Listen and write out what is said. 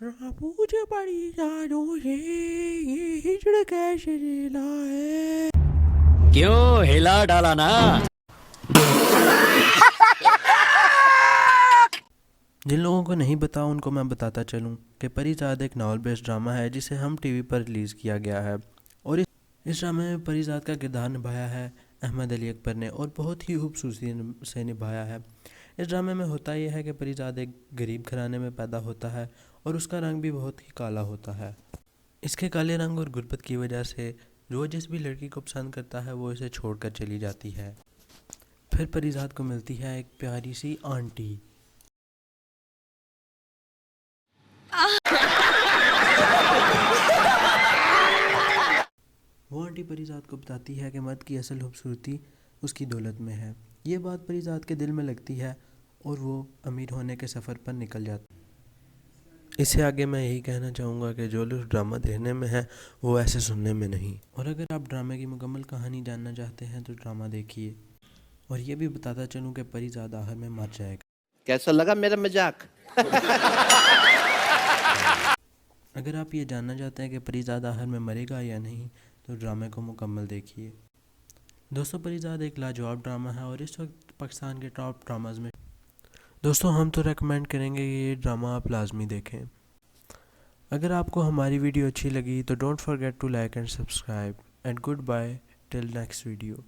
मुझे बड़ी जानों से ये हिजड़ कैसे जिला है। क्यों हिला डाला ना। जिन लोगों को नहीं पता उनको मैं बताता चलूं कि परीजाद एक नावल बेस्ड ड्रामा है जिसे हम टीवी पर रिलीज़ किया गया है। और इस ड्रामे में परीजाद का किरदार निभाया है अहमद अली अकबर ने और बहुत ही खूबसूरती से निभाया है। इस ड्रामे में होता यह है कि परीजाद एक गरीब घराने में पैदा होता है और उसका रंग भी बहुत ही काला होता है। इसके काले रंग और गुर्बत की वजह से जो जिस भी लड़की को पसंद करता है वो इसे छोड़कर चली जाती है। फिर परीजाद को मिलती है एक प्यारी सी आंटी। वो आंटी परीजाद को बताती है कि मर्द की असल खूबसूरती उसकी दौलत में है। ये बात परीजाद के दिल में लगती है और वो अमीर होने के सफ़र पर निकल जाती है। इससे आगे मैं यही कहना चाहूँगा कि जो लोग ड्रामा देखने में है वो ऐसे सुनने में नहीं। और अगर आप ड्रामे की मुकम्मल कहानी जानना चाहते हैं तो ड्रामा देखिए। और ये भी बताता चलूँ कि परीजाद आखिर में मर जाएगा। कैसा लगा मेरा मजाक? अगर आप ये जानना चाहते हैं कि परीजाद आखिर में मरेगा या नहीं तो ड्रामे को मुकम्मल देखिए। दोस्तों परीजाद एक लाजवाब ड्रामा है और इस वक्त पाकिस्तान के टॉप ड्रामाज में। दोस्तों हम तो रेकमेंड करेंगे कि ये ड्रामा आप लाजमी देखें। अगर आपको हमारी वीडियो अच्छी लगी तो don't forget to like and subscribe and good bye till next video.